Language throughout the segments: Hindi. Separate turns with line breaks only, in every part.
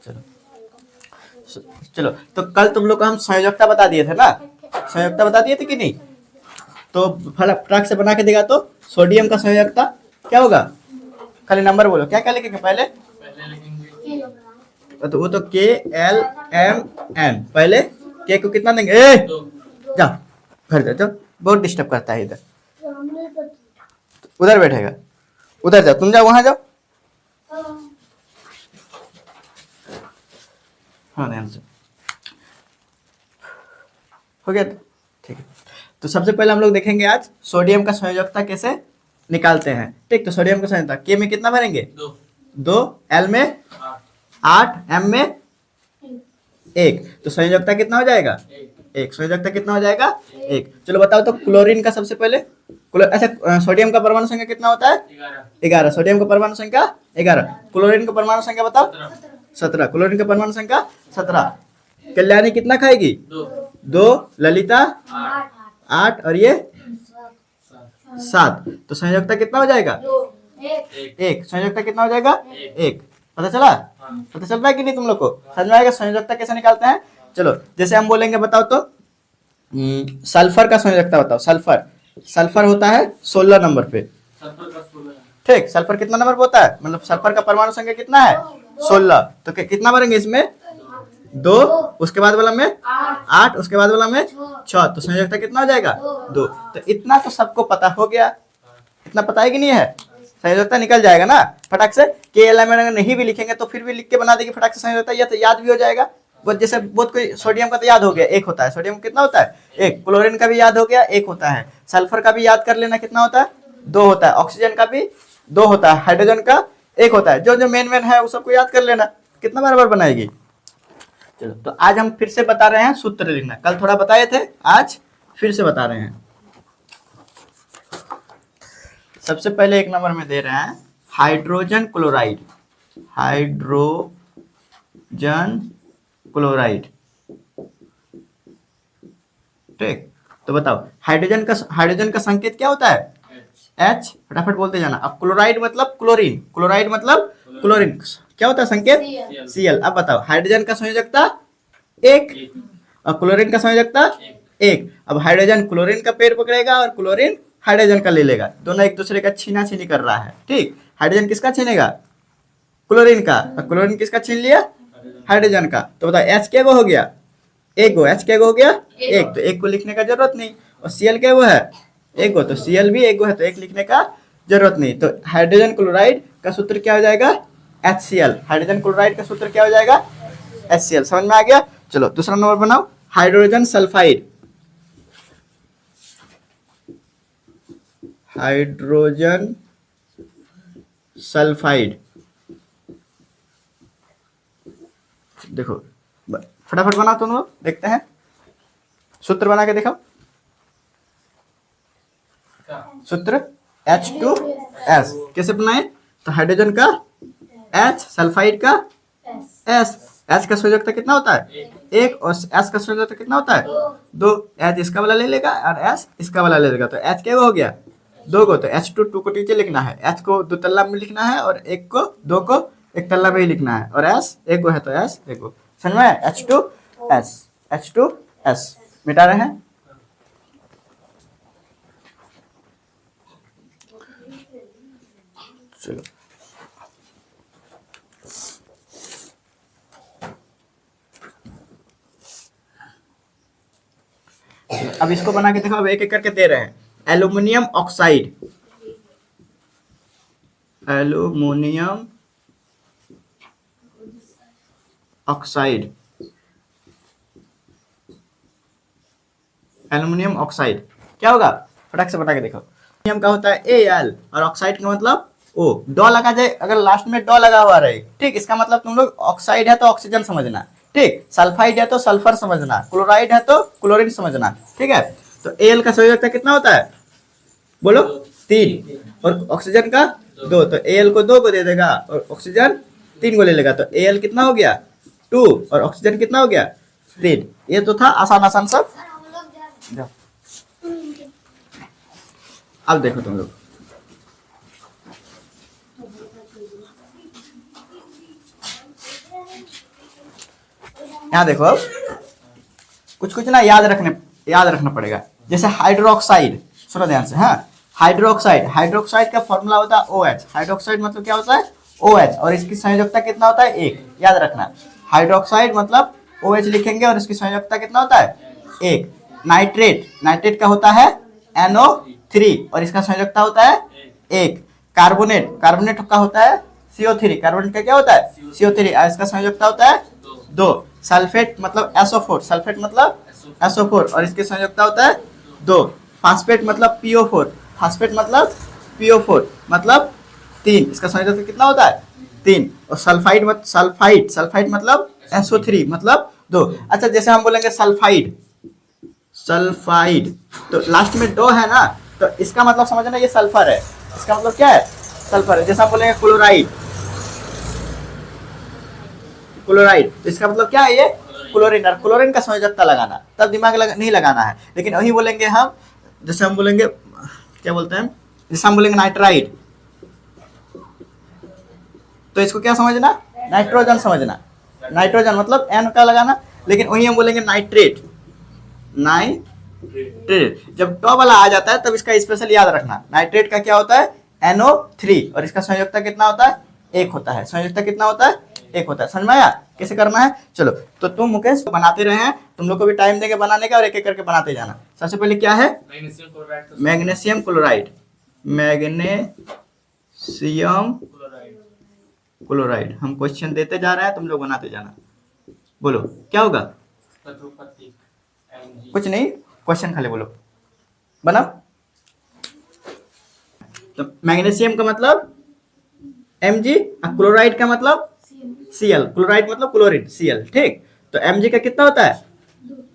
चलो चलो, तो कल तुम लोग को हम संयोजकता बता दिए थे ना, संयोजकता बता दिए थे कि नहीं? तो फटाक से बना के देगा तो सोडियम का संयोजकता क्या होगा? खाली नंबर बोलो, क्या क्या लिखेंगे पहले? तो वो तो के एल एम एन, पहले के को कितना देंगे? जा घर जा, जाओ, बहुत डिस्टर्ब करता है इधर। उधर बैठेगा, उधर जाओ, तुम जाओ, वहां जाओ। हाँ ध्यान से हो गया, तो ठीक है। तो सबसे पहले हम लोग देखेंगे आज सोडियम का संयोजकता कैसे निकालते हैं। ठीक, तो सोडियम का संयोजकता के में कितना भरेंगे? 2, एल में 8, एम में 1, तो संयोजकता कितना हो जाएगा? 1। संयोजकता कितना हो जाएगा? 1। चलो बताओ तो क्लोरीन का सबसे पहले, अच्छा सोडियम का परमाणु संख्या कितना होता है? 11। सोडियम का परमाणु संख्या 11। क्लोरीन का परमाणु संख्या बताओ? 17। क्लोरीन का परमाणु संख्या 17। कल्याणी कितना खाएगी? 2। ललिता 8 और ये 7। तो संयोजकता कितना हो जाएगा? 1। संयोजकता कितना हो जाएगा? 1। पता चला? पता चल रहा है कि नहीं तुम लोग को? समझ में आएगा संयोजकता कैसे निकालते हैं? चलो जैसे हम बोलेंगे, बताओ तो सल्फर का संयोजकता बताओ। सल्फर, सल्फर होता है 16 नंबर पे। ठीक, सल्फर कितना नंबर पे होता है? मतलब सल्फर का परमाणु संख्या कितना है? 16। तो कितना भरेंगे इसमें? 2, उसके बाद वाला में 8, उसके बाद वाला में 6। तो संयोजकता कितना हो जाएगा? 2। तो इतना तो सबको पता हो गया, इतना पता है कि नहीं है? संयोजकता निकल जाएगा ना फटाक से। के एल एम एन नहीं भी लिखेंगे तो फिर भी लिख के बना देंगे फटाक से संयोजकता, या तो याद भी हो जाएगा। वो जैसे बहुत कोई सोडियम का तो याद हो गया, 1 होता है। सोडियम कितना होता है? 1। क्लोरीन का भी याद हो गया, 1 होता है। सल्फर का भी याद कर लेना, कितना होता है? 2 होता है। ऑक्सीजन का भी 2 होता है। हाइड्रोजन का 1 होता है। जो जो मेन मेन है वो सबको याद कर लेना, कितना बार बनाएगी। चलो, तो आज हम फिर से बता रहे हैं सूत्र लिखना। कल थोड़ा बताए थे, आज फिर से बता रहे हैं। सबसे पहले 1 नंबर में दे रहे हैं हाइड्रोजन क्लोराइड। हाइड्रोजन क्लोराइड, ठीक। तो बताओ हाइड्रोजन का संकेत क्या होता है? H। फटाफट बोलते जाना। अब क्लोराइड मतलब क्लोरीन, क्लोराइड मतलब क्लोरीन क्या होता है संकेत? Cl। अब बताओ हाइड्रोजन का संयोजकता 1 और क्लोरीन का संयोजकता 1। अब हाइड्रोजन क्लोरीन का पेड़ पकड़ेगा और क्लोरीन हाइड्रोजन का ले लेगा। दोनों एक दूसरे का छीना छीनी कर रहा है। ठीक, हाइड्रोजन किसका छीनेगा? क्लोरीन का। और क्लोरीन किसका छीन लिया? हाइड्रोजन का। तो बताओ H क्या हो गया? 1 गो। H क्या हो गया? 1। तो 1 को लिखने का जरूरत नहीं। और Cl क्या है? 1 गो। तो Cl भी 1 गो है, तो 1 लिखने का जरूरत नहीं। तो हाइड्रोजन क्लोराइड का सूत्र क्या हो जाएगा? HCl। हाइड्रोजन क्लोराइड का सूत्र क्या हो जाएगा? HCl। समझ में आ गया? चलो दूसरा नंबर बनाओ, हाइड्रोजन सल्फाइड। हाइड्रोजन सल्फाइड, देखो फटाफट बनाओ तुम लोग, देखते हैं। सूत्र बना के देखो। सूत्र H2S कैसे बनाए? तो हाइड्रोजन का H, सल्फाइड का S। H का संयोजकता कितना होता है? 1। और S का संयोजकता कितना होता है? 2। H इसका वाला ले लेगा और S इसका वाला ले लेगा। तो H क्या हो गया? 2 को। तो H2 को नीचे लिखना है। H को 2 तल्ला में लिखना है और 1 को 2 को 1 तल्ला में ही लिखना है। और S 1 को है तो S 1 को। समझ में? H2S, H2S मिटा रहे हैं। चलो अब इसको बना के देखो। अब एक एक करके दे रहे हैं। Aluminium oxide, aluminium oxide, aluminium oxide क्या होगा? फटाक से बता के देखो। एल्यूमिनियम का होता है Al और ऑक्साइड का मतलब O। डॉ लगा जाए, अगर लास्ट में डॉ लगा हुआ रहे, ठीक, इसका मतलब तुम लोग ऑक्साइड है तो ऑक्सीजन समझना, ठीक, सल्फाइड है तो सल्फर समझना, क्लोराइड है तो क्लोरीन समझना, ठीक है। तो Al का संयोजकता कितना होता है? बोलो 3। और ऑक्सीजन का 2। तो Al को 2 को दे देगा और ऑक्सीजन 3 को ले लेगा। तो Al कितना हो गया? 2 और ऑक्सीजन कितना हो गया? 3। ये तो था आसान आसान सब। अब देखो तुम लोग, यहाँ देखो अब कुछ कुछ ना याद रखना पड़ेगा। जैसे हाइड्रोक्साइड, सुनो ध्यान से, हाँ, हाइड्रोक्साइड का फॉर्मूला होता है OH। हाइड्रोक्साइड मतलब क्या होता है? OH, और इसकी संयोजकता कितना होता है? 1। याद रखना, हाइड्रोक्साइड मतलब OH लिखेंगे और इसकी संयोजकता कितना होता है? 1। नाइट्रेट का होता है NO3 और इसका संयोजकता होता है 1। कार्बोनेट का होता है CO3। कार्बोनेट का क्या होता है? CO3 और इसका संयोजकता होता है 2। सल्फेट मतलब SO4 और इसकी संयोजकता होता है 2। फास्फेट मतलब PO4 मतलब 3। इसका संयोजकता कितना होता है? 3। और सल्फाइड मतलब SO3 मतलब 2। अच्छा, जैसे हम बोलेंगे सल्फाइड तो लास्ट में डो है ना, तो इसका मतलब समझना ये सल्फर है। इसका मतलब क्या है? सल्फर है। जैसे हम बोलेंगे क्लोराइड तो इसका मतलब क्या है? ये क्लोरीन। और क्लोरीन का संयोजकता लगाना, तब दिमाग नहीं लगाना है। लेकिन वही बोलेंगे हम, जैसे हम बोलेंगे क्या बोलते हैं, जैसे हम बोलेंगे नाइट्राइड तो इसको क्या समझना? नाइट्रोजन समझना। नाइट्रोजन मतलब N का लगाना। लेकिन वही हम बोलेंगे नाइट्रेट। जब टॉ वाला आ जाता है तब इसका स्पेशल याद रखना। नाइट्रेट का क्या होता है? NO3 और इसका संयोजकता कितना होता है? 1 होता है। संयोजकता कितना होता है? 1 होता है। समझ में आया कैसे करना है? चलो, तो तुम मुकेश बनाते रहे हैं, तुम लोग को भी टाइम देंगे बनाने का और एक एक करके बनाते जाना। सबसे पहले क्या है? Magnesium chloride. हम क्वेश्चन देते जा रहे हैं, तुम लोग बनाते जाना। बोलो क्या होगा? कुछ नहीं, क्वेश्चन खाली बोलो, बनाओ। तो मैग्नीशियम का मतलब Mg और क्लोराइड का मतलब Cl। क्लोराइड मतलब क्लोरीन, Cl। ठीक, तो Mg का कितना होता है?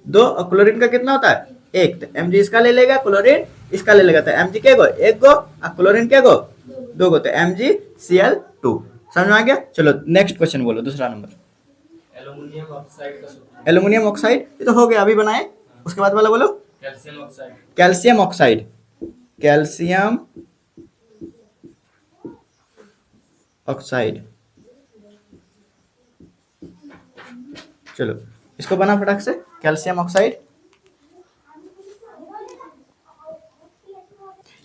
2 और क्लोरीन का कितना होता है? 1। तो Mg इसका ले लेगा, क्लोरीन इसका ले लेगा, तो Mg के गो 1 गो और क्लोरीन के गो 2 गो, तो MgCl2। समझ में आ गया? चलो नेक्स्ट क्वेश्चन बोलो, दूसरा नंबर। एल्युमिनियम ऑक्साइड ये तो हो गया, अभी बनाए। उसके बाद वाला बोलो। Calcium oxide. चलो इसको बना फटाक से। Calcium oxide,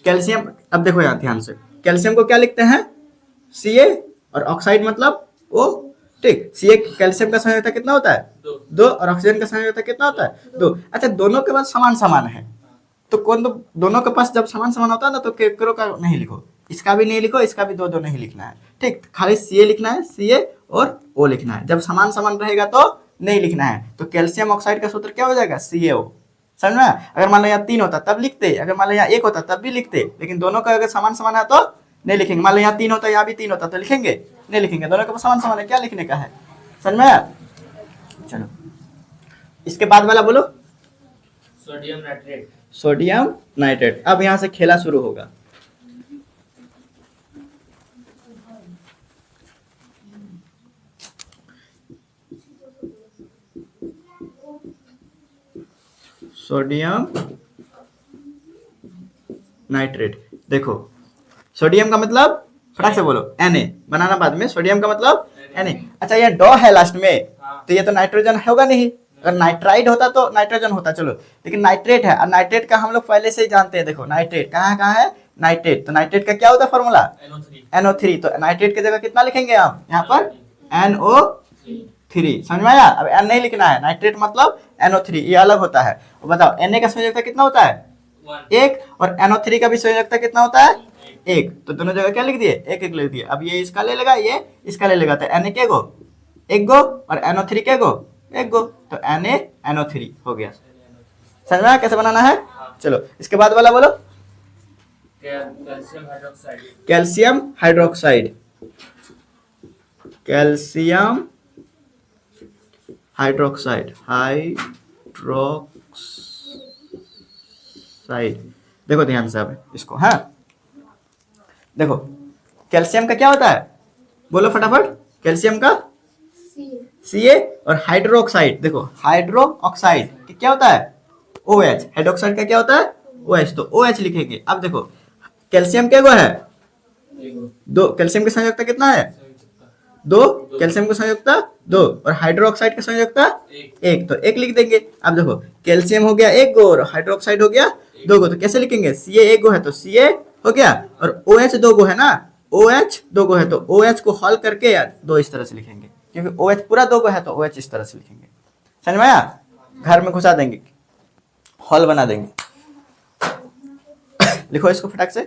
calcium. अब देखो यहाँ ध्यान से, कैल्शियम को क्या लिखते हैं? Ca और ऑक्साइड मतलब O। ठीक, Ca कैल्शियम का संयोजकता कितना होता है? 2 और ऑक्सीजन का संयोजकता कितना होता है? 2। अच्छा, दोनों के पास समान है, तो दोनों के पास जब समान होता है ना, तो केकरो का नहीं लिखो, इसका भी नहीं लिखो, इसका भी दो नहीं लिखना है। ठीक, खाली Ca लिखना है, Ca और O लिखना है। जब समान रहेगा तो नहीं लिखना है। तो कैल्शियम ऑक्साइड का सूत्र क्या हो जाएगा? CaO। समझ में? अगर मान लो यहाँ 3 होता तब लिखते, अगर मान लो यहाँ 1 होता तब भी लिखते, लेकिन दोनों का अगर समान है तो नहीं लिखेंगे। मान लो यहाँ 3 होता, यहाँ भी 3 होता तो लिखेंगे? नहीं लिखेंगे। दोनों का समान है, क्या लिखने का है? समझ में? चलो इसके बाद वाला बोलो। Sodium nitrate. अब यहाँ से खेला शुरू होगा। Sodium nitrate. देखो, सोडियम का मतलब फटाक से बोलो Na, बनाना बाद में। सोडियम का मतलब Na। अच्छा, ये डॉ है लास्ट में, तो ये तो नाइट्रोजन होगा नहीं। अगर नाइट्राइड होता तो नाइट्रोजन होता। चलो, लेकिन नाइट्रेट है, और नाइट्रेट का हम लोग पहले से ही जानते हैं। देखो नाइट्रेट कहाँ है? नाइट्रेट। तो नाइट्रेट का क्या होता है फॉर्मूला? NO3। तो नाइट्रेट की जगह कितना लिखेंगे हम यहाँ पर? NO3। समझ में आया? अब N नहीं लिखना है, नाइट्रेट मतलब NO3, ये अलग होता है। बताओ Na का संयोजकता कितना होता है? 1। और NO3 का भी संयोजकता कितना होता है? 1। तो दोनों जगह क्या लिख दिए? 1 लिख दिए। अब ये इसका ले लेगा, ये इसका ले लेगा, तो Na के गो 1 गो और NO3 के गो 1 गो, तो NaNO3 हो गया। समझ में आया कैसे बनाना है? चलो इसके बाद वाला बोलो। Calcium hydroxide. देखो ध्यान से अब इसको, हाँ देखो, कैल्शियम का क्या होता है? बोलो फटाफट। कैल्शियम का Ca और हाइड्रोक्साइड। देखो हाइड्रोक्साइड क्या होता है? OH। हाइड्रोक्साइड का क्या होता है? OH। तो OH लिखेंगे। अब देखो कैल्शियम क्या है? 2। कैल्शियम की संयोजकता कितना है? दो, कैल्शियम की संयोजकता 2 और हाइड्रोक्साइड की संयोजकता 1, तो 1 लिख देंगे। अब देखो कैल्शियम हो गया 1 गो और हाइड्रोक्साइड हो गया 2 गो, तो कैसे लिखेंगे? Ca 1 गो है तो Ca हो गया और OH 2 गो है ना, OH 2 गो है तो OH को हल करके यार 2 इस तरह से लिखेंगे, क्योंकि OH पूरा 2 गो है तो OH इस तरह से लिखेंगे। समझ में आया? घर में घुसा देंगे, हॉल बना देंगे। लिखो इसको फटाक से।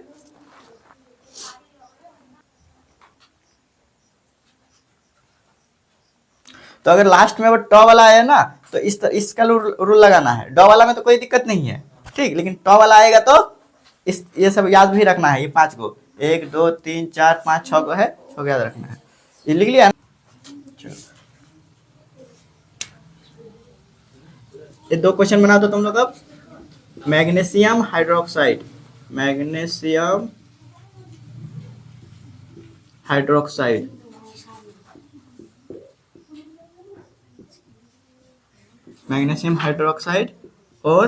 तो अगर लास्ट में वो टॉ वाला आया ना तो इसका रूल लगाना है। डॉ वाला में तो कोई दिक्कत नहीं है, ठीक, लेकिन टॉ वाला आएगा तो ये सब याद भी रखना है। ये 5 गो, 1 2 3 4 5 6 गो है, 6 को याद रखना है। ये लिख लिया? ये 2 क्वेश्चन बनाओ तो तुम लोग अब। Magnesium hydroxide, magnesium hydroxide, magnesium hydroxide और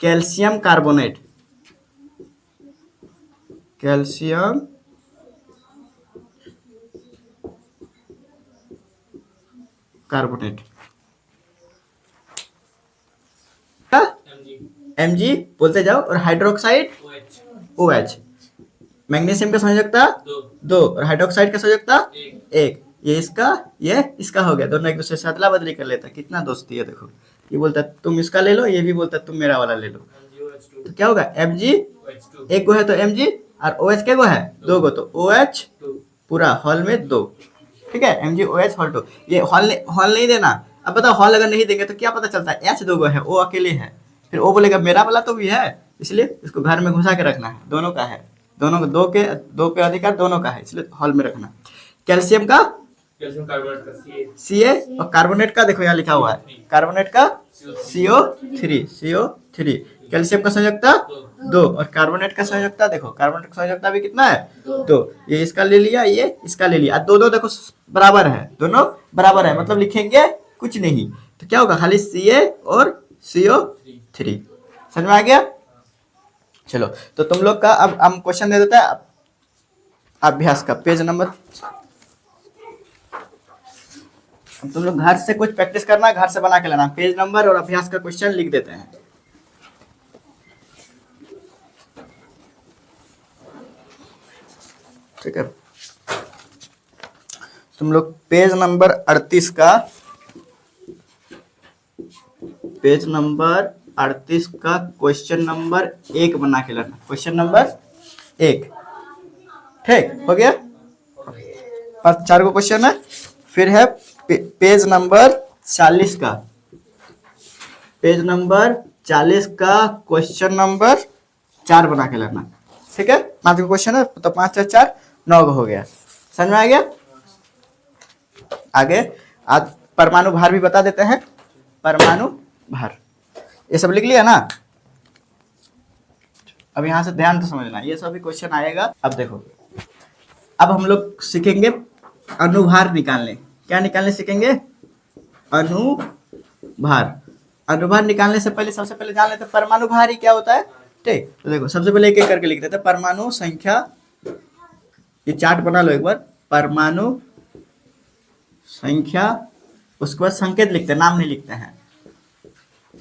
calcium carbonate, calcium carbonate Mg बोलते जाओ और हाइड्रोक्साइड OH। मैग्नीशियम का संयोजकता 2 और हाइड्रोक्साइड का संयोजकता 1। ये इसका हो गया, दोनों एक दूसरे से अदला बदली कर लेता। कितना दोस्ती है देखो, ये बोलता तुम इसका ले लो, ये भी बोलता तुम मेरा वाला ले लो, तो क्या होगा? Mg 1 गो है तो Mg और OH क्या गो है? 2 गो, तो OH पूरा हॉल में 2, ठीक है। Mg OH hall 2। ये हॉल नहीं देना। अब बताओ हॉल अगर नहीं देंगे तो क्या पता चलता है? H 2 गो है, O अकेले है, फिर O बोलेगा मेरा वाला तो भी है, इसलिए इसको घर में घुसा के रखना है। दोनों का है, दोनों को दो के अधिकार दोनों का है, इसलिए हॉल में रखना। कैल्शियम का कार्बोनेट का Ca और कार्बोनेट का देखो यहाँ लिखा हुआ है, कार्बोनेट का CO3। कैल्शियम का संयोजकता 2 और कार्बोनेट का संयोजकता देखो, कार्बोनेट का संयोजकता भी कितना है? 2। ये इसका ले लिया, ये इसका ले लिया, दोनों देखो बराबर है, दोनों बराबर है, मतलब लिखेंगे कुछ नहीं, तो क्या होगा? खाली Ca और CO3। समझ में आ गया? चलो तो तुम लोग का अब हम क्वेश्चन दे देते हैं अभ्यास का, पेज नंबर। तुम लोग घर से कुछ प्रैक्टिस करना, घर से बना के लाना, पेज नंबर और अभ्यास का क्वेश्चन लिख देते हैं। ठीक है, तुम लोग पेज नंबर 38 का, पेज नंबर 38 का क्वेश्चन नंबर 1 बना के लाना, क्वेश्चन नंबर 1। ठीक हो गया? और 4 गो क्वेश्चन है। फिर है पेज नंबर 40 का, पेज नंबर 40 का क्वेश्चन नंबर 4 बना के लाना, ठीक है। 5 गो क्वेश्चन है तो 5 और 4 9 गो हो गया। समझ में आ गया? आगे आज परमाणु भार भी बता देते हैं, परमाणु भार ये सब लिख लिया ना। अब यहां से ध्यान से समझना, ये सभी क्वेश्चन आएगा। अब देखो, अब हम लोग सीखेंगे अनुभार निकालने। क्या निकालने सीखेंगे? अनुभार। अनुभार निकालने से पहले सबसे पहले जान लेते हैं परमाणु भार ही क्या होता है। ठीक, तो देखो सबसे पहले एक एक करके लिख देते हैं। परमाणु संख्या, ये चार्ट बना लो एक बार। परमाणु संख्या, उसके बाद संकेत लिखते हैं, नाम नहीं लिखते हैं,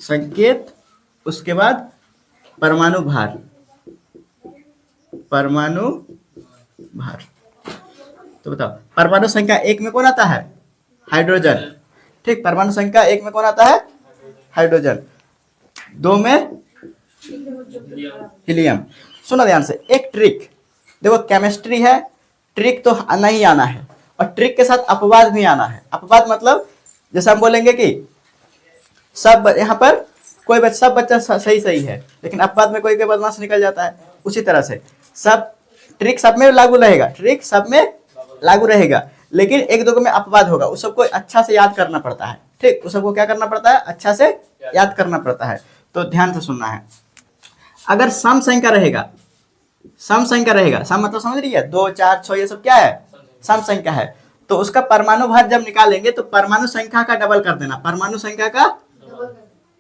संकेत, उसके बाद परमाणु भार, परमाणु भार। तो बताओ परमाणु संख्या 1 में कौन आता है? हाइड्रोजन। ठीक, परमाणु संख्या 1 में कौन आता है? हाइड्रोजन। 2 में हीलियम। सुनो ध्यान से, एक ट्रिक देखो, केमिस्ट्री है, ट्रिक तो नहीं आना है और ट्रिक के साथ अपवाद भी आना है। अपवाद मतलब जैसे हम बोलेंगे कि सब यहाँ पर कोई सब बच्चा सही है, लेकिन अपवाद में कोई बदमाश निकल जाता है। उसी तरह से सब ट्रिक सब में लागू रहेगा, ट्रिक सब में लागू रहेगा, लेकिन एक दो में अपवाद होगा। उस सबको अच्छा से याद करना पड़ता है। ठीक, उस सबको क्या करना पड़ता है? अच्छा से याद करना पड़ता है। तो ध्यान से सुनना है। अगर सम संख्या रहेगा, सम संख्या रहेगा, सम मतलब समझ रही है, 2 4 6 ये सब क्या है? सम संख्या है। तो उसका परमाणु भार जब निकालेंगे तो परमाणु संख्या का डबल कर देना, परमाणु संख्या का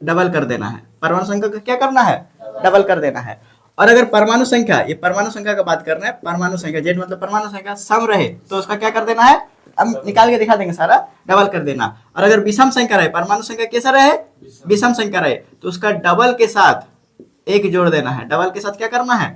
डबल कर देना है, परमाणु संख्या का क्या करना है? डबल कर देना है। और अगर परमाणु संख्या, ये परमाणु संख्या का बात कर रहे हैं, परमाणु संख्या जेड मतलब परमाणु संख्या सम रहे तो उसका क्या कर देना है, अब निकाल के दिखा देंगे सारा, डबल कर देना। और अगर विषम संख्या रहे, परमाणु संख्या कैसा रहे, विषम संख्या रहे, तो उसका डबल के साथ एक जोड़ देना है। डबल के साथ क्या करना है,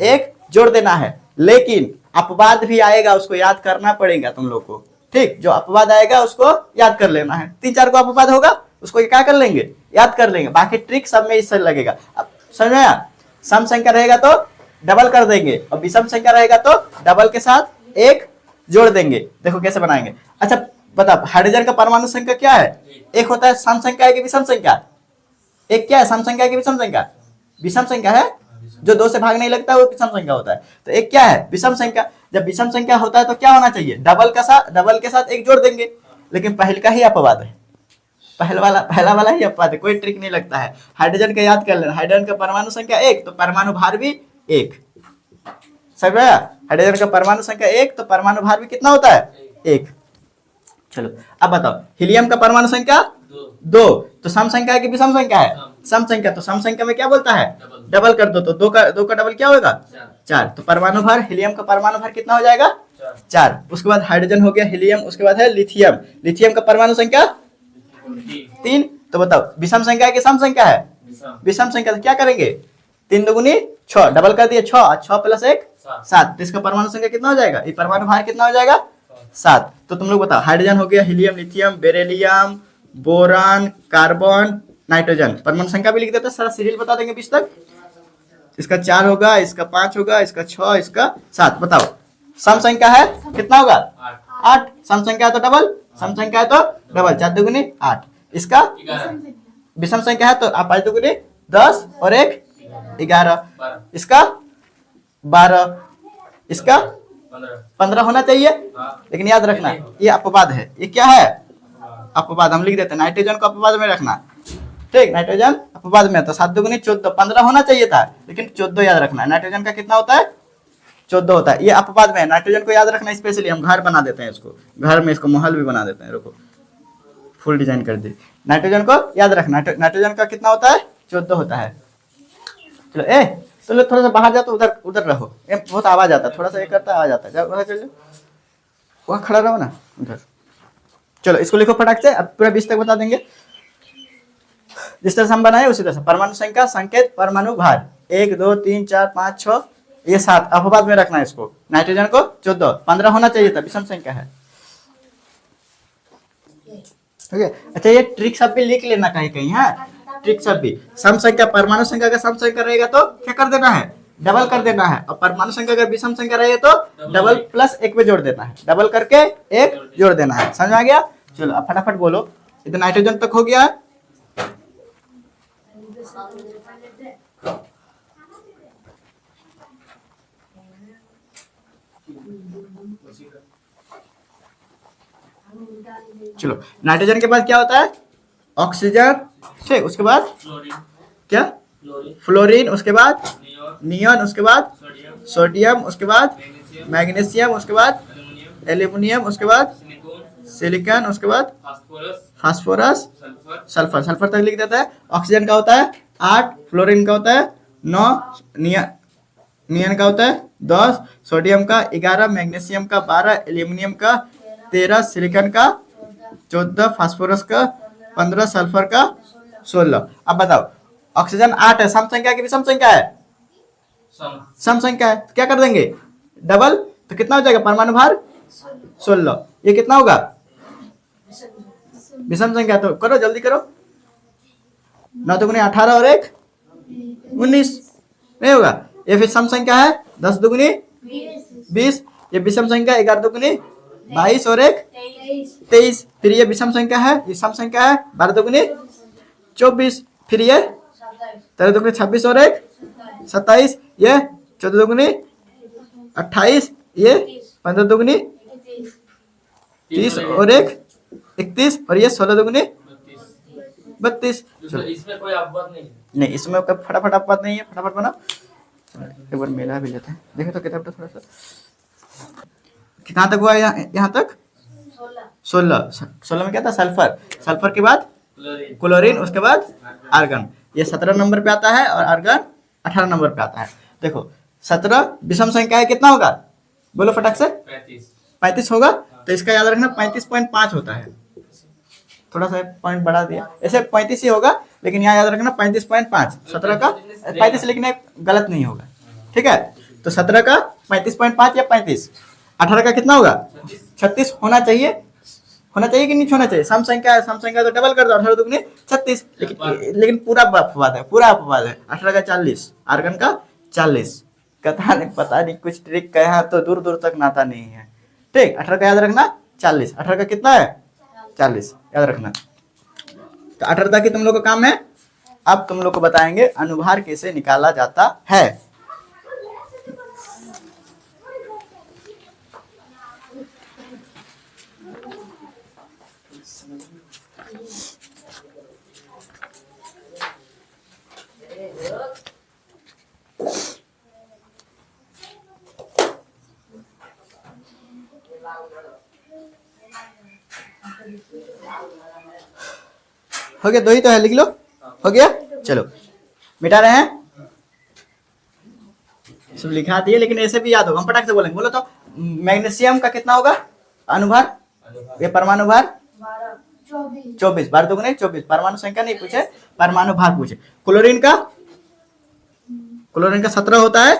एक जोड़ देना है। लेकिन अपवाद भी आएगा, उसको याद करना पड़ेगा तुम लोग को, ठीक। जो अपवाद आएगा उसको याद कर लेना है। 3-4 को अपवाद होगा उसको क्या कर लेंगे, याद कर लेंगे। बाकी ट्रिक सब में इससे लगेगा। अब समझ में आया, सम संख्या रहेगा तो डबल कर देंगे और विषम संख्या रहेगा तो डबल के साथ एक जोड़ देंगे। देखो कैसे बनाएंगे। अच्छा बता, हाइड्रोजन का परमाणु संख्या क्या है, एक होता है। सम संख्या है कि विषम संख्या, एक क्या है, सम संख्या है कि विषम संख्या, विषम संख्या है। जो 2 से भाग नहीं लगता वो विषम संख्या होता है। तो एक क्या है, विषम संख्या। जब विषम संख्या होता है तो क्या होना चाहिए, डबल के साथ एक जोड़ देंगे। लेकिन पहले का ही अपवाद है, पहला वाला ही अपवाद है, कोई ट्रिक नहीं लगता है। हाइड्रोजन का याद कर लेना, हाइड्रोजन का परमाणु संख्या 1 तो परमाणु भार भी 1। समझ में आया, हाइड्रोजन का परमाणु संख्या 1 तो परमाणु भार भी कितना होता है, 1। चलो अब बताओ, हीलियम का परमाणु संख्या 2 तो सम संख्या है कि विषम संख्या है, सम संख्या। तो सम संख्या में क्या बोलता है, डबल कर दो तो 2 का डबल क्या होगा, 4। तो परमाणु भार, हीलियम का परमाणु भार कितना हो जाएगा, 4। उसके बाद हाइड्रोजन हो गया, हीलियम, उसके बाद है लिथियम। लिथियम का परमाणु संख्या 3। तो बताओ विषम संख्या है कि सम संख्या है, विषम संख्या। तो क्या करेंगे, 3 दूनी 6, डबल कर दिए 6, 6 + 1 7। तो इसका परमाणु संख्या कितना हो जाएगा, ये परमाणु भार कितना हो जाएगा, 7। तो तुम लोग बताओ, हाइड्रोजन हो गया, helium, lithium, beryllium, boron, carbon, nitrogen. परमाणु संख्या भी लिख देते, सारा सीरियल बता देंगे 20 तक। इसका 4 होगा, इसका 5 होगा, इसका 6, इसका 7। बताओ सम संख्या है कितना होगा, 8। सम संख्या है तो डबल, सम संख्या है तो डबल, 4 दूनी 8। इसका विषम संख्या है तो 5 दूनी 10 और 1 11, इसका 12, इसका 15 होना चाहिए। लेकिन याद रखना ये अपवाद है, ये क्या है, अपवाद। हम लिख देते हैं, नाइट्रोजन को अपवाद में रखना, ठीक। नाइट्रोजन अपवाद में, तो 7 दूनी 14, 15 होना चाहिए था लेकिन 14 याद रखना है। नाइट्रोजन का कितना होता है, 14 होता है। ये अपवाद में है, नाइट्रोजन को याद रखना। स्पेशली हम घर बना देते हैं, इसको घर में इसको महल भी बना देते हैं। रुको फुल डिजाइन कर दी। नाइट्रोजन को याद रखना, नाइट्रोजन का कितना होता है, 14 होता है। चलो तो लोग थोड़ा सा बाहर जाओ, तो उधर रहो, बहुत आवाज आता है, थोड़ा सा ये करता आवाज आता है। जाओ उधर चलो, वहाँ खड़ा रहो ना उधर। चलो इसको लिखो फटाक से, अब पूरा 20 तक बता देंगे। जिस तरह से हम बनाए उसी तरह से। परमाणु संख्या, संकेत, परमाणु भार 1 2 3 4 5 6, ये 7 अपवाद में रखना है इसको। नाइट्रोजन को 14, 15 होना चाहिए था, विषम संख्या है, ठीक है। अच्छा ये ट्रिक सब भी लिख लेना कहीं कहीं, है ट्रिक सब भी। सम संख्या, परमाणु संख्या का सम संख्या रहेगा तो क्या कर देना है, डबल कर देना है। और परमाणु संख्या अगर विषम संख्या रहेगा तो डबल प्लस 1 पे जोड़ देना है, डबल करके 1 जोड़ देना है। समझ में आ गया। चलो अब फटाफट बोलो, इधर नाइट्रोजन तक हो गया। चलो नाइट्रोजन के बाद क्या होता है, ऑक्सीजन, ठीक। उसके बाद क्या, फ्लोरीन, उसके बाद नियॉन, उसके बाद सोडियम, उसके बाद मैग्नीशियम, उसके बाद एल्यूमिनियम, उसके बाद सिलिकॉन, उसके बाद फास्फोरस, सल्फर। सल्फर तक लिख देता है। ऑक्सीजन का होता है 8, फ्लोरीन का होता है 9, नियॉन का होता है 10, सोडियम का 11, मैग्नीशियम का 12, एल्यूमिनियम का 13, सिलिकॉन का 14, फास्फोरस का 15, सल्फर का 16। अब बताओ ऑक्सीजन 8 है, सम संख्या की विषम संख्या है, सम संख्या है। क्या कर देंगे, डबल, तो कितना हो जाएगा, परमाणु भार 16। ये कितना होगा, विषम संख्या। तो करो जल्दी करो, 9 दूनी 18 और 1 19, नहीं होगा। ये फिर सम संख्या है, 10 दूनी 20। ये विषम संख्या 11 दूनी 22 और 1 23। फिर ये विषम संख्या है, ये सम संख्या है, 12 दूनी 24। फिर ये 13 दूनी 26 और 1 27। ये 14 दूनी 28, ये 15 दूनी 30 और 1 31, और ये 16 दूनी 32।
इसमें कोई अपवाद
नहीं, इसमें फटाफट अपवाद नहीं है, फटाफट बना। एक बार मिला भी लेते हैं, देखे तो किताब थोड़ा सा। कहाँ तक हुआ, यहाँ तक 16 में क्या था, सल्फर। सल्फर के बाद क्लोरीन, उसके बाद आर्गन। ये 17 नंबर पे आता है। और आर्गन 18 नंबर पे आता है। देखो 17 विषम संख्या है, कितना होगा बोलो फटाक से? 35 होगा। तो इसका याद रखना 35.5 होता है। थोड़ा सा पॉइंट बढ़ा दिया, ऐसे 35 ही होगा, लेकिन यहाँ याद रखना 35.5। 17 का 35 लिखने गलत नहीं होगा, ठीक है। तो 17 का 35.5 या 35। 18 का कितना होगा? 36 होना चाहिए। होना चाहिए कि नहीं होना चाहिए? सम संख्या है, सम संख्या तो डबल कर दो, 18 दुगने 36। लेकिन पूरा अपवाद है, पूरा अपवाद है। 18 का 40, आर्गन का 40। कथा नहीं, पता नहीं कुछ ट्रिक का है तो दूर दूर तक नाता नहीं है, ठीक। 18 का याद रखना 40। 18 का कितना है? 40 याद रखना। तो 18 तक की तुम लोग का काम है। अब तुम लोग को बताएंगे अनुभार कैसे निकाला जाता है। हो गया? दो ही तो है, लिख लो। हो गया, चलो मिटा रहे हैं। सब लिखा दिए, लेकिन ऐसे भी याद होगा, हम फटाक से बोलेंगे। बोलो तो मैग्नीशियम का कितना होगा अनुभार? ये परमाणु भार 24। बार दो नहीं 24। परमाणु संख्या नहीं पूछे, परमाणु भार पूछे। क्लोरीन का 17 होता है,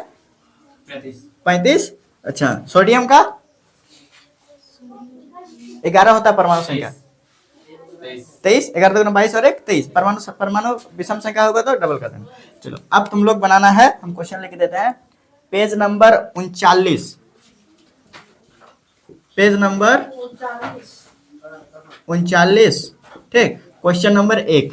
35। अच्छा, सोडियम का 11 होता है परमाणु संख्या, 23। 11 दूना 22 और 1 23। परमाणु विषम संख्या होगा तो डबल कर देना। चलो अब तुम लोग बनाना है, हम क्वेश्चन लिख देते हैं। पेज नंबर 39, पेज नंबर 39, ठीक। क्वेश्चन नंबर 1,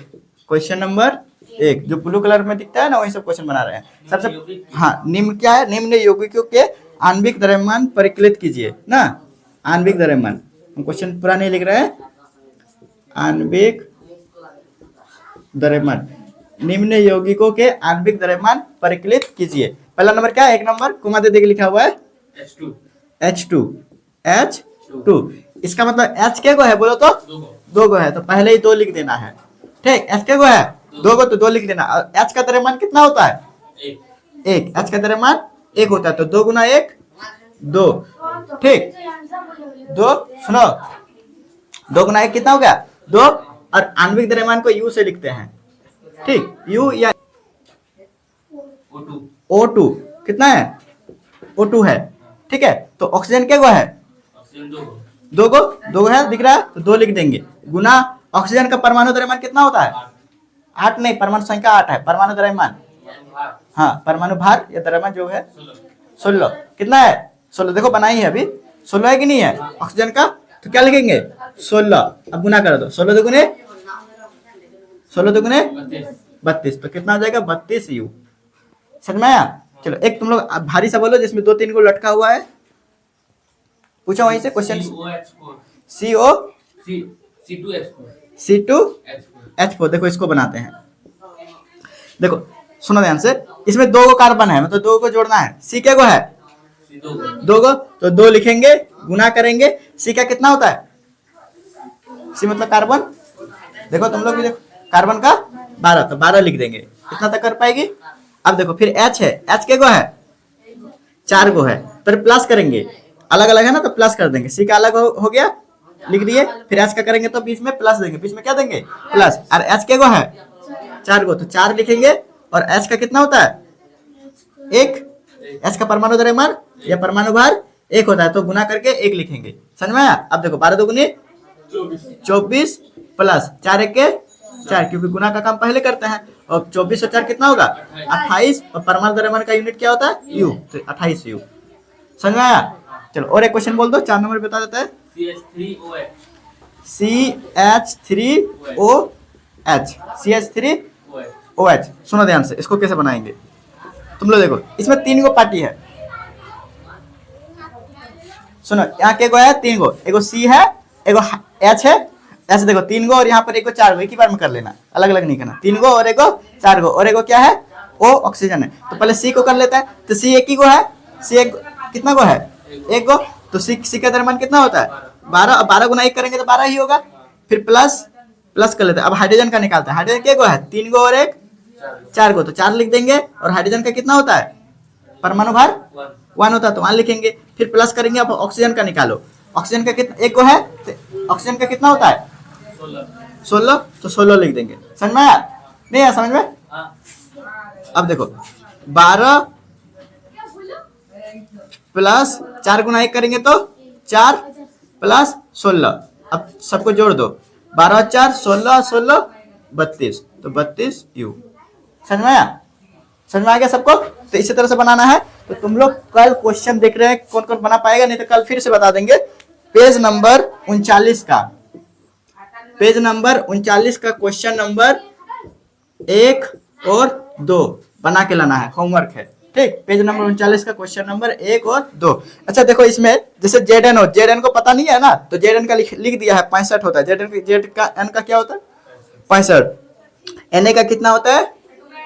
क्वेश्चन नंबर 1 जो ब्लू कलर में दिखता है ना, वही सब क्वेश्चन बना रहे हैं। सबसे हाँ, निम्न क्या है? निम्न यौगिकों के आणविक द्रव्यमान परिकलित कीजिए ना। आणविक द्रव्यमान, हम क्वेश्चन पूरा नहीं लिख रहे हैं। आणविक द्रव्यमान, निम्न यौगिकों के आणविक द्रव्यमान परिकलित कीजिए। पहला नंबर क्या है? 1 नंबर कुमा दे लिखा हुआ है H2। इसका मतलब H के गो है बोलो तो? 2 गो है, तो पहले ही 2 लिख देना है, ठीक। H के गो है 2 गो, तो 2 लिख देना। H का द्रव्यमान कितना होता है? 1। H का द्रव्यमान 1 होता है, तो 2 गुना 1 2, ठीक। 2 सुनो, 2 गुना 1 कितना हो गया? 2। और आणविक द्रव्यमान को U से लिखते हैं, ठीक। U या O2 कितना है? O2 है, ठीक है। तो ऑक्सीजन क्या गो है? 2 गो है, दिख रहा है, तो 2 लिख देंगे। गुना ऑक्सीजन का परमाणु द्रव्यमान कितना होता है? 8 नहीं, परमाणु संख्या 8 है। परमाणु द्रव्यमान, हाँ परमाणु भार या द्रव्यमान जो है 16। कितना है? 16। देखो बनाई है अभी, 16 है कि नहीं है ऑक्सीजन का? तो क्या लिखेंगे? 16। अब गुना कर दो, 16 दुगुने 32। तो कितना हो जाएगा? 32 U। समझ में आया? चलो एक तुम लोग भारी सा बोलो जिसमें 2-3 को लटका हुआ है, पूछो वहीं से क्वेश्चन। C2H4। देखो इसको बनाते हैं। देखो सुनो ध्यान से, इसमें 2 गो कार्बन है, मतलब 2 को जोड़ना है। C क्या गो है? 2 गो, तो 2 लिखेंगे, गुना करेंगे। C का कितना होता है? C मतलब कार्बन, देखो तुम लोग भी देखो, कार्बन का 12, तो 12 लिख देंगे। कितना तक कर पाएगी? अब देखो फिर H है, H के गो है? 4 गो है, तो प्लस करेंगे। अलग अलग है ना, तो प्लस कर देंगे। C का अलग हो गया, लिख दिए। फिर H का करेंगे तो बीच में प्लस देंगे, बीच में क्या देंगे? प्लस। और H के गो है? 4 गो, तो 4 लिखेंगे। और H का कितना होता है? 1। H का परमाणु द्रव्यमान या परमाणु भार 1 होता है, तो गुना करके 1 लिखेंगे। समझ में आया? अब देखो 12 दुगुनी 24 प्लस 4 1 के 4, क्योंकि गुना का काम पहले करते हैं। और 24 और 4 कितना होगा? 28। और परमाणु द्रव्यमान का यूनिट क्या होता है? U, तो 28 U। समझ में आया? चलो और एक क्वेश्चन बोल दो, 4 नंबर बता देता है। CH3OH। सुनो ध्यान से, इसको कैसे बनाएंगे तुम लोग देखो। इसमें 3 गो पार्टी है, सुनो। यहाँ के गो है? 3 गो। एगो C है, एगो H है। ऐसे देखो 3 गो, और यहाँ पर एगो 4 गो, एक ही बार में कर लेना, अलग अलग नहीं करना। 3 गो और एगो 4 गो, और एगो क्या है? O ऑक्सीजन है। तो पहले C को कर लेते हैं। तो C एक ही गो है, C एक कितना गो है? 1 गो। तो C का द्रव्यमान कितना होता है? 12। 12 गुना 1 करेंगे तो 12 ही होगा। फिर प्लस कर लेते हैं। अब हाइड्रोजन का निकालते हैं। हाइड्रोजन क्या गो है? 3 गो और 1 4 को, तो 4 लिख देंगे। और हाइड्रोजन का कितना होता है, परमाणु भार 1 होता है, तो 1 लिखेंगे। फिर प्लस करेंगे, अब ऑक्सीजन का निकालो। ऑक्सीजन का कितना, एक को है तो ऑक्सीजन का कितना होता है 16, तो 16 लिख देंगे। समझ में आया, नहीं आया समझ में? अब देखो 12 प्लस 4 गुना 1 करेंगे तो 4 प्लस 16, अब सबको जोड़ दो, 12 4 16 16 32, तो 32 यू। समझ में आया, समझ में आ गया सबको? तो इसी तरह से बनाना है। तो तुम लोग कल क्वेश्चन देख रहे हैं, कौन कौन बना पाएगा, नहीं तो कल फिर से बता देंगे। पेज नंबर 39 का, पेज नंबर 39 का क्वेश्चन नंबर 1 और 2 बना के लाना है, होमवर्क है, ठीक। पेज नंबर 39 का क्वेश्चन नंबर 1 और 2। अच्छा देखो, इसमें जैसे जेड हो, जेड एन को पता नहीं है ना, तो जेड एन का लिख दिया है 65 होता है। जेड का एन का क्या होता है 65। एन ए का कितना होता है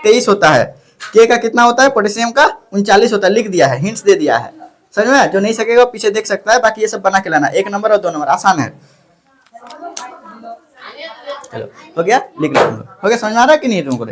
23 होता है। के का कितना होता है, पोटेशियम का 39 होता है, लिख दिया है, हिंट्स दे दिया है। समझ में? जो नहीं सकेगा पीछे देख सकता है, बाकी ये सब बना के लाना, 1 नंबर और 2 नंबर, आसान है। चलो हो गया, लिख लो तुम लोग। हो गया, समझ में आ रहा है कि नहीं तुमको?